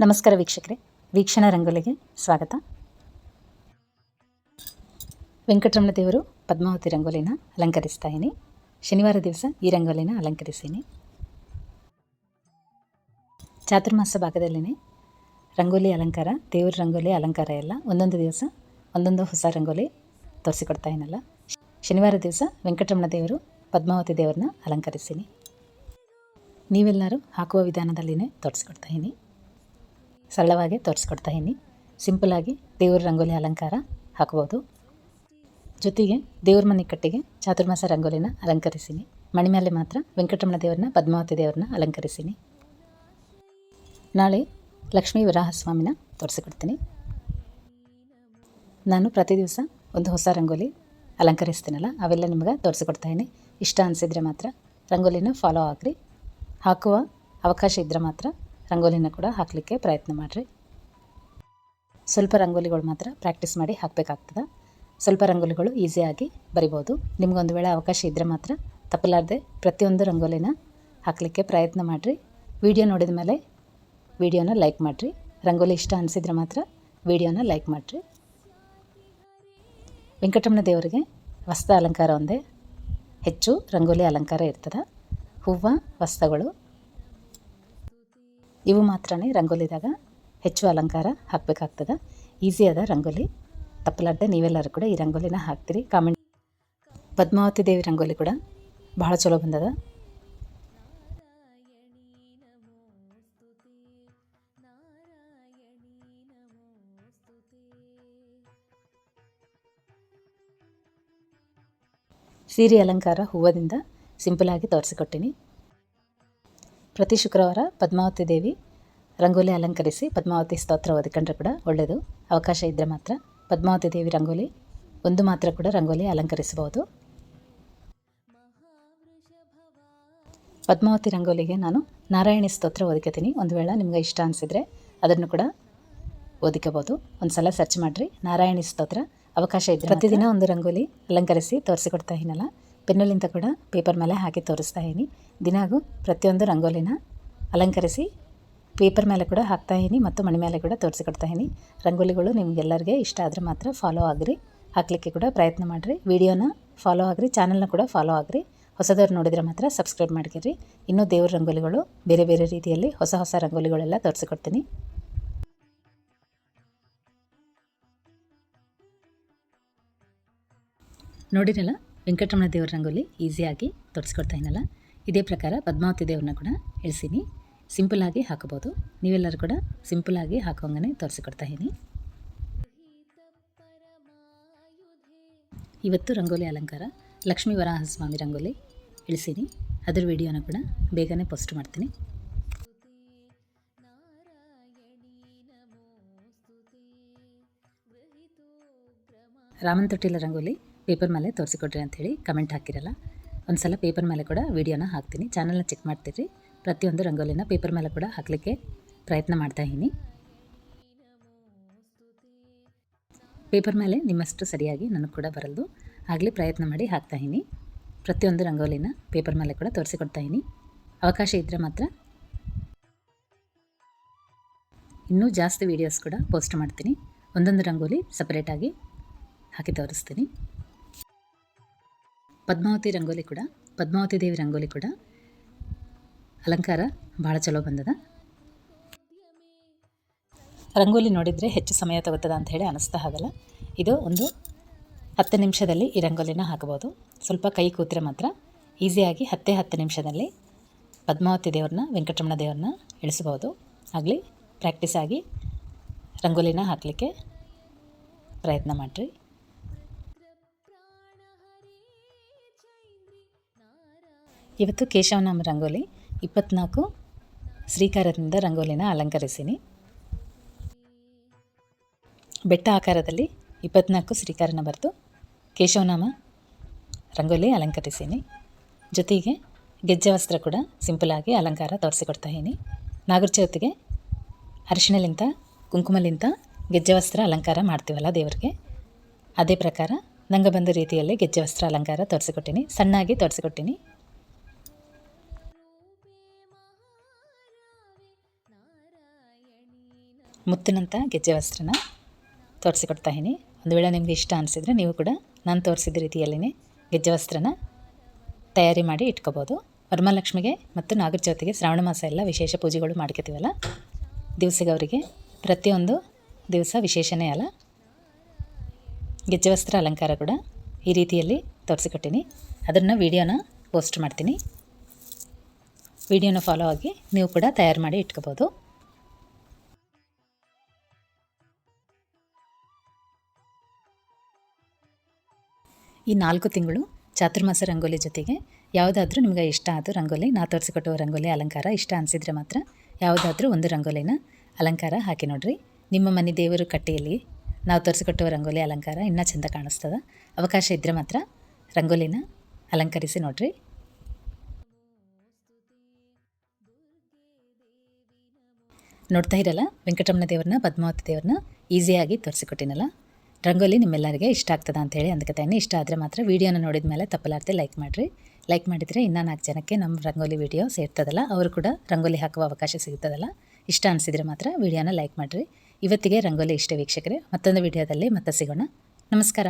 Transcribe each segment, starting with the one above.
ನಮಸ್ಕಾರ ವೀಕ್ಷಕರೇ, ವೀಕ್ಷಣ ರಂಗೋಲಿಗೆ ಸ್ವಾಗತ. ವೆಂಕಟರಮಣ ದೇವರು ಪದ್ಮಾವತಿ ರಂಗೋಲಿನ ಅಲಂಕರಿಸ್ತಾ ಇದ್ದೀನಿ. ಶನಿವಾರ ದಿವಸ ಈ ರಂಗೋಲಿನ ಅಲಂಕರಿಸೀನಿ. ಚಾತುರ್ಮಾಸ ಭಾಗದಲ್ಲಿನೇ ರಂಗೋಲಿ ಅಲಂಕಾರ, ದೇವ್ರ ರಂಗೋಲಿ ಅಲಂಕಾರ ಎಲ್ಲ ಒಂದೊಂದು ದಿವಸ ಒಂದೊಂದು ಹೊಸ ರಂಗೋಲಿ ತೋರಿಸಿಕೊಡ್ತಾ ಏನಲ್ಲ. ಶನಿವಾರ ದಿವಸ ವೆಂಕಟರಮಣ ದೇವರು ಪದ್ಮಾವತಿ ದೇವ್ರನ್ನ ಅಲಂಕರಿಸೀನಿ. ನೀವೆಲ್ಲರೂ ಹಾಕುವ ವಿಧಾನದಲ್ಲಿನೇ ತೋರಿಸ್ಕೊಡ್ತಾ ಇದ್ದೀನಿ. ಸರಳವಾಗಿ ತೋರಿಸ್ಕೊಡ್ತಾ ಇದ್ದೀನಿ. ಸಿಂಪಲಾಗಿ ದೇವ್ರ ರಂಗೋಲಿ ಅಲಂಕಾರ ಹಾಕ್ಬೋದು. ಜೊತೆಗೆ ದೇವ್ರ ಮನೆ ಕಟ್ಟಿಗೆ ಚಾತುರ್ಮಾಸ ರಂಗೋಲಿನ ಅಲಂಕರಿಸೀನಿ. ಮಣಿ ಮೇಲೆ ಮಾತ್ರ ವೆಂಕಟರಮಣ ದೇವ್ರನ್ನ ಪದ್ಮಾವತಿ ದೇವ್ರನ್ನ ಅಲಂಕರಿಸೀನಿ. ನಾಳೆ ಲಕ್ಷ್ಮೀ ವರಾಹಸ್ವಾಮಿನ ತೋರಿಸಿಕೊಡ್ತೀನಿ. ನಾನು ಪ್ರತಿ ದಿವಸ ಒಂದು ಹೊಸ ರಂಗೋಲಿ ಅಲಂಕರಿಸ್ತೀನಲ್ಲ, ಅವೆಲ್ಲ ನಿಮಗೆ ತೋರಿಸಿಕೊಡ್ತಾ ಇದ್ದೀನಿ. ಇಷ್ಟ ಅನಿಸಿದರೆ ಮಾತ್ರ ರಂಗೋಲಿನ ಫಾಲೋ ಆಗಿರಿ. ಹಾಕುವ ಅವಕಾಶ ಇದ್ದರೆ ಮಾತ್ರ ರಂಗೋಲಿನ ಕೂಡ ಹಾಕಲಿಕ್ಕೆ ಪ್ರಯತ್ನ ಮಾಡಿರಿ. ಸ್ವಲ್ಪ ರಂಗೋಲಿಗಳು ಮಾತ್ರ ಪ್ರಾಕ್ಟೀಸ್ ಮಾಡಿ ಹಾಕಬೇಕಾಗ್ತದೆ. ಸ್ವಲ್ಪ ರಂಗೋಲಿಗಳು ಈಸಿಯಾಗಿ ಬರಿಬೋದು. ನಿಮ್ಗೊಂದು ವೇಳೆ ಅವಕಾಶ ಇದ್ದರೆ ಮಾತ್ರ ತಪ್ಪಲಾರದೆ ಪ್ರತಿಯೊಂದು ರಂಗೋಲಿನ ಹಾಕಲಿಕ್ಕೆ ಪ್ರಯತ್ನ ಮಾಡಿರಿ. ವಿಡಿಯೋ ನೋಡಿದ ಮೇಲೆ ವಿಡಿಯೋನ ಲೈಕ್ ಮಾಡಿರಿ. ರಂಗೋಲಿ ಇಷ್ಟ ಅನಿಸಿದರೆ ಮಾತ್ರ ವಿಡಿಯೋನ ಲೈಕ್ ಮಾಡಿರಿ. ವೆಂಕಟರಮಣ ದೇವರಿಗೆ ವಸ್ತ್ರ ಅಲಂಕಾರ ಒಂದೇ ಹೆಚ್ಚು ರಂಗೋಲಿ ಅಲಂಕಾರ ಇರ್ತದೆ. ಹೂವು, ವಸ್ತ್ರಗಳು ಇವು ಮಾತ್ರನೇ ರಂಗೋಲಿದಾಗ ಹೆಚ್ಚು ಅಲಂಕಾರ ಹಾಕಬೇಕಾಗ್ತದೆ. ಈಸಿ ಅದ ರಂಗೋಲಿ. ತಪ್ಪಲಾರ್ದೆ ನೀವೆಲ್ಲರೂ ಕೂಡ ಈ ರಂಗೋಲಿನ ಹಾಕ್ತೀರಿ. ಕಾಮೆಂಟ್. ಪದ್ಮಾವತಿ ದೇವಿ ರಂಗೋಲಿ ಕೂಡ ಭಾಳ ಚಲೋ ಬಂದದ. ಸೀರೆ ಅಲಂಕಾರ ಹೂವದಿಂದ ಸಿಂಪಲಾಗಿ ತೋರಿಸಿಕೊಟ್ಟಿನಿ. ಪ್ರತಿ ಶುಕ್ರವಾರ ಪದ್ಮಾವತಿ ದೇವಿ ರಂಗೋಲಿ ಅಲಂಕರಿಸಿ ಪದ್ಮಾವತಿ ಸ್ತೋತ್ರ ಓದಿಕೊಂಡ್ರೆ ಕೂಡ ಒಳ್ಳೆಯದು. ಅವಕಾಶ ಇದ್ದರೆ ಮಾತ್ರ ಪದ್ಮಾವತಿ ದೇವಿ ರಂಗೋಲಿ ಒಂದು ಮಾತ್ರ ಕೂಡ ರಂಗೋಲಿ ಅಲಂಕರಿಸಬಹುದು. ಪದ್ಮಾವತಿ ರಂಗೋಲಿಗೆ ನಾನು ನಾರಾಯಣಿ ಸ್ತೋತ್ರ ಓದಿಕೊತೀನಿ. ಒಂದು ವೇಳೆ ನಿಮ್ಗೆ ಇಷ್ಟ ಅನಿಸಿದರೆ ಅದನ್ನು ಕೂಡ ಓದಿಕೋಬೋದು. ಒಂದು ಸಲ ಸರ್ಚ್ ಮಾಡಿರಿ ನಾರಾಯಣಿ ಸ್ತೋತ್ರ. ಅವಕಾಶ ಇದ್ದರೆ ಪ್ರತಿದಿನ ಒಂದು ರಂಗೋಲಿ ಅಲಂಕರಿಸಿ ತೋರಿಸಿಕೊಡ್ತಾ ಇದ್ದೀನಲ್ಲ, ಪೆನ್ನಲ್ಲಿಂದ ಕೂಡ ಪೇಪರ್ ಮೇಲೆ ಹಾಕಿ ತೋರಿಸ್ತಾ ಇದ್ದೀನಿ. ದಿನಾಗೂ ಪ್ರತಿಯೊಂದು ರಂಗೋಲಿನ ಅಲಂಕರಿಸಿ ಪೇಪರ್ ಮೇಲೆ ಕೂಡ ಹಾಕ್ತಾ ಇದ್ದೀನಿ ಮತ್ತು ಮಣಿ ಮೇಲೆ ಕೂಡ ತೋರಿಸಿಕೊಡ್ತಾ ಇದ್ದೀನಿ. ರಂಗೋಲಿಗಳು ನಿಮಗೆಲ್ಲರಿಗೆ ಇಷ್ಟ ಆದರೆ ಮಾತ್ರ ಫಾಲೋ ಆಗಿರಿ. ಹಾಕಲಿಕ್ಕೆ ಕೂಡ ಪ್ರಯತ್ನ ಮಾಡಿರಿ. ವಿಡಿಯೋನ ಫಾಲೋ ಆಗಿರಿ, ಚಾನಲ್ನ ಕೂಡ ಫಾಲೋ ಆಗಿರಿ. ಹೊಸದವ್ರು ನೋಡಿದರೆ ಮಾತ್ರ ಸಬ್ಸ್ಕ್ರೈಬ್ ಮಾಡ್ಕಿರಿ. ಇನ್ನೂ ದೇವ್ರ ರಂಗೋಲಿಗಳು ಬೇರೆ ಬೇರೆ ರೀತಿಯಲ್ಲಿ ಹೊಸ ಹೊಸ ರಂಗೋಲಿಗಳೆಲ್ಲ ತೋರಿಸಿಕೊಡ್ತೀನಿ. ನೋಡಿರಲ್ಲ, ವೆಂಕಟರಮಣ ದೇವ್ರ ರಂಗೋಲಿ ಈಸಿಯಾಗಿ ತೋರಿಸ್ಕೊಡ್ತಾ ಇದ್ದೀನಲ್ಲ. ಇದೇ ಪ್ರಕಾರ ಪದ್ಮಾವತಿ ದೇವ್ರನ್ನ ಕೂಡ ಇಳಿಸೀನಿ. ಸಿಂಪಲಾಗಿ ಹಾಕಬಹುದು. ನೀವೆಲ್ಲರೂ ಕೂಡ ಸಿಂಪಲಾಗಿ ಹಾಕೋಂಗನೆ ತೋರಿಸಿಕೊಡ್ತಾ ಇದ್ದೀನಿ. ಇವತ್ತು ರಂಗೋಲಿ ಅಲಂಕಾರ ಲಕ್ಷ್ಮೀ ವರಾಹಸ್ವಾಮಿ ರಂಗೋಲಿ ಇಳಿಸೀನಿ. ಅದರ ವಿಡಿಯೋನ ಕೂಡ ಬೇಗನೆ ಪೋಸ್ಟ್ ಮಾಡ್ತೀನಿ. ರಾಮನ್ ತೊಟ್ಟಿಲ ರಂಗೋಲಿ ಪೇಪರ್ ಮೇಲೆ ತೋರಿಸಿಕೊಡ್ರಿ ಅಂಥೇಳಿ ಕಮೆಂಟ್ ಹಾಕಿರಲ್ಲ. ಒಂದು ಸಲ ಪೇಪರ್ ಮೇಲೆ ಕೂಡ ವಿಡಿಯೋನ ಹಾಕ್ತೀನಿ. ಚಾನಲ್ನ ಚೆಕ್ ಮಾಡ್ತೀರಿ. ಪ್ರತಿಯೊಂದು ರಂಗೋಲಿನ ಪೇಪರ್ ಮೇಲೆ ಕೂಡ ಹಾಕಲಿಕ್ಕೆ ಪ್ರಯತ್ನ ಮಾಡ್ತಾ ಇದ್ದೀನಿ. ಪೇಪರ್ ಮೇಲೆ ನಿಮ್ಮಷ್ಟು ಸರಿಯಾಗಿ ನನಗೆ ಕೂಡ ಬರಲ್ದು, ಆಗಲಿ ಪ್ರಯತ್ನ ಮಾಡಿ ಹಾಕ್ತಾ ಇದ್ದೀನಿ. ಪ್ರತಿಯೊಂದು ರಂಗೋಲಿನ ಪೇಪರ್ ಮೇಲೆ ಕೂಡ ತೋರಿಸಿಕೊಡ್ತಾ ಇದ್ದೀನಿ. ಅವಕಾಶ ಇದ್ದರೆ ಮಾತ್ರ ಇನ್ನೂ ಜಾಸ್ತಿ ವೀಡಿಯೋಸ್ ಕೂಡ ಪೋಸ್ಟ್ ಮಾಡ್ತೀನಿ. ಒಂದೊಂದು ರಂಗೋಲಿ ಸಪ್ರೇಟಾಗಿ ಹಾಕಿ ತೋರಿಸ್ತೀನಿ. ಪದ್ಮಾವತಿ ರಂಗೋಲಿ ಕೂಡ, ಪದ್ಮಾವತಿ ದೇವಿ ರಂಗೋಲಿ ಕೂಡ ಅಲಂಕಾರ ಭಾಳ ಚಲೋ ಬಂದದ. ರಂಗೋಲಿ ನೋಡಿದರೆ ಹೆಚ್ಚು ಸಮಯ ತಗೋತದ ಅಂತ ಹೇಳಿ ಅನ್ನಿಸ್ತಾ ಆಗಲ್ಲ. ಇದು ಒಂದು 10 ನಿಮಿಷದಲ್ಲಿ ಈ ರಂಗೋಲಿನ ಹಾಕಬಹುದು. ಸ್ವಲ್ಪ ಕೈ ಕೂತ್ರೆ ಮಾತ್ರ ಈಸಿಯಾಗಿ 10 ನಿಮಿಷದಲ್ಲಿ ಪದ್ಮಾವತಿ ದೇವ್ರನ್ನ, ವೆಂಕಟರಮಣ ದೇವ್ರನ್ನ ಇಳಿಸಬಹುದು. ಆಗಲಿ ಪ್ರಾಕ್ಟೀಸ್ ಆಗಿ ರಂಗೋಲಿನ ಹಾಕಲಿಕ್ಕೆ ಪ್ರಯತ್ನ ಮಾಡಿರಿ. ಇವತ್ತು ಕೇಶವನಾಮ ರಂಗೋಲಿ 24 ಶ್ರೀಕಾರದಿಂದ ರಂಗೋಲಿನ ಅಲಂಕರಿಸೀನಿ. ಬೆಟ್ಟ ಆಕಾರದಲ್ಲಿ 24 ಶ್ರೀಕಾರನ ಬರೆದು ಕೇಶವನಾಮ ರಂಗೋಲಿ ಅಲಂಕರಿಸೀನಿ. ಜೊತೆಗೆ ಗೆಜ್ಜೆ ವಸ್ತ್ರ ಕೂಡ ಸಿಂಪಲಾಗಿ ಅಲಂಕಾರ ತೋರಿಸಿಕೊಡ್ತಾ ಇದ್ದೀನಿ. ನಾಗರ ಚೌತಿಗೆ ಅರಿಶಿಣಲಿಂತ ಕುಂಕುಮಲಿಂತ ಗೆಜ್ಜೆ ವಸ್ತ್ರ ಅಲಂಕಾರ ಮಾಡ್ತೀವಲ್ಲ ದೇವರಿಗೆ, ಅದೇ ಪ್ರಕಾರ ನಂಗೆ ಬಂದ ರೀತಿಯಲ್ಲಿ ಗೆಜ್ಜೆ ವಸ್ತ್ರ ಅಲಂಕಾರ ತೋರಿಸಿಕೊಟ್ಟಿನಿ. ಸಣ್ಣಾಗಿ ತೋರಿಸಿಕೊಟ್ಟಿನಿ. ಮುತ್ತಿನಂಥ ಗೆಜ್ಜೆ ವಸ್ತ್ರನ ತೋರಿಸಿಕೊಡ್ತಾ ಇದ್ದೀನಿ. ಒಂದು ವೇಳೆ ನಿಮಗೆ ಇಷ್ಟ ಅನಿಸಿದರೆ ನೀವು ಕೂಡ ನಾನು ತೋರಿಸಿದ ರೀತಿಯಲ್ಲಿಯೇ ಗೆಜ್ಜೆ ವಸ್ತ್ರನ ತಯಾರಿ ಮಾಡಿ ಇಟ್ಕೋಬೋದು. ವರಮಹಾಲಕ್ಷ್ಮಿಗೆ ಮತ್ತು ನಾಗರ ಚೌತಿಗೆ ಶ್ರಾವಣ ಮಾಸ ಎಲ್ಲ ವಿಶೇಷ ಪೂಜೆಗಳು ಮಾಡ್ಕೊತೀವಲ್ಲ, ದಿವಸಗವರಿಗೆ ಪ್ರತಿಯೊಂದು ದಿವಸ ವಿಶೇಷನೇ ಅಲ್ಲ. ಗೆಜ್ಜೆ ವಸ್ತ್ರ ಅಲಂಕಾರ ಕೂಡ ಈ ರೀತಿಯಲ್ಲಿ ತೋರಿಸಿಕೊಟ್ಟಿನಿ. ಅದನ್ನು ವಿಡಿಯೋನ ಪೋಸ್ಟ್ ಮಾಡ್ತೀನಿ. ವಿಡಿಯೋನ ಫಾಲೋ ಆಗಿ ನೀವು ಕೂಡ ತಯಾರು ಮಾಡಿ ಇಟ್ಕೋಬೋದು. ಈ 4 ತಿಂಗಳು ಚಾತುರ್ಮಾಸ ರಂಗೋಲಿ ಜೊತೆಗೆ ಯಾವುದಾದ್ರೂ ನಿಮಗೆ ಇಷ್ಟ ಆದ ರಂಗೋಲಿ, ನಾ ತೋರಿಸಿಕೊಟ್ಟುವ ರಂಗೋಲಿ ಅಲಂಕಾರ ಇಷ್ಟ ಅನಿಸಿದರೆ ಮಾತ್ರ ಯಾವುದಾದ್ರೂ ಒಂದು ರಂಗೋಲಿನ ಅಲಂಕಾರ ಹಾಕಿ ನೋಡಿರಿ. ನಿಮ್ಮ ಮನೆ ದೇವರು ಕಟ್ಟೆಯಲ್ಲಿ ನಾವು ತೋರಿಸಿಕೊಟ್ಟುವ ರಂಗೋಲಿ ಅಲಂಕಾರ ಇನ್ನೂ ಚೆಂದ ಕಾಣಿಸ್ತದೆ. ಅವಕಾಶ ಇದ್ದರೆ ಮಾತ್ರ ರಂಗೋಲಿನ ಅಲಂಕರಿಸಿ ನೋಡಿರಿ. ನೋಡ್ತಾ ಇರಲ್ಲ, ವೆಂಕಟರಮಣ ದೇವ್ರನ್ನ, ಪದ್ಮಾವತಿ ದೇವ್ರನ್ನ ಈಸಿಯಾಗಿ ತೋರಿಸಿಕೊಟ್ಟಿನಲ್ಲ. ರಂಗೋಲಿ ನಿಮ್ಮೆಲ್ಲರಿಗೆ ಇಷ್ಟ ಆಗ್ತದೆ ಅಂಥೇಳಿ ಅಂದ್ಕೊತಾನೆ. ಇಷ್ಟ ಆದರೆ ಮಾತ್ರ ವೀಡಿಯೋನ ನೋಡಿದ ಮೇಲೆ ತಪ್ಪಲಾರ್ದೆ ಲೈಕ್ ಮಾಡಿರಿ. ಲೈಕ್ ಮಾಡಿದರೆ ಇನ್ನೂ 4 ಜನಕ್ಕೆ ನಮ್ಮ ರಂಗೋಲಿ ವಿಡಿಯೋ ಸೇರ್ತದಲ್ಲ, ಅವರು ಕೂಡ ರಂಗೋಲಿ ಹಾಕುವ ಅವಕಾಶ ಸಿಗ್ತದಲ್ಲ. ಇಷ್ಟ ಅನಿಸಿದರೆ ಮಾತ್ರ ವಿಡಿಯೋನ ಲೈಕ್ ಮಾಡಿರಿ. ಇವತ್ತಿಗೆ ರಂಗೋಲಿ ಇಷ್ಟ ವೀಕ್ಷಕರೇ. ಮತ್ತೊಂದು ವಿಡಿಯೋದಲ್ಲಿ ಮತ್ತೆ ಸಿಗೋಣ. ನಮಸ್ಕಾರ.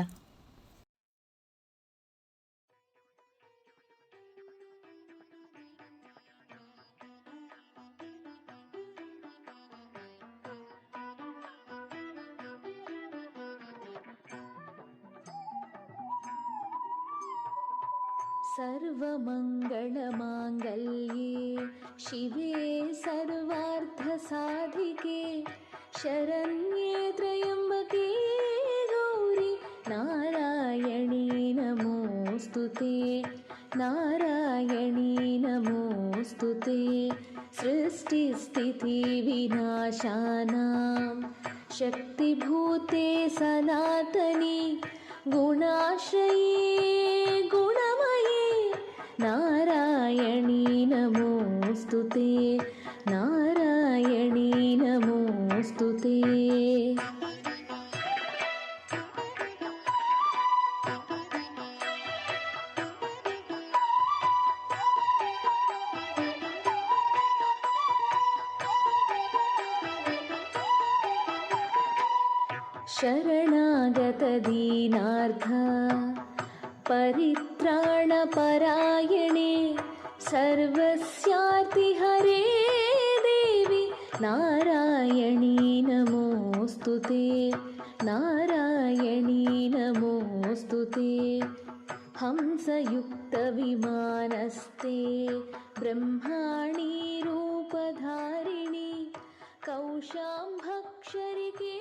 सर्वमङ्गलमाङ्गल्ये शिवे सर्वार्थसाधिके शरण्ये त्र्यम्बके गौरी नारायणी नमोऽस्तुते नारायणी नमोऽस्तुते सृष्टिस्थितिविनाशानां शक्तिभूते सनातनी गुणाश्रये गुणमये नारायणी नमोऽस्तुते नारायणी नमोऽस्तुते शरणागतदीनार्थ परित्राणपरायणे सर्वस्यार्तिहरे देवी नारायणी नमोऽस्तुते नारायणी नमोऽस्तुते हंसयुक्तविमानस्ते ब्रह्माणी रूपधारिणी कौशाम्भक्षरिके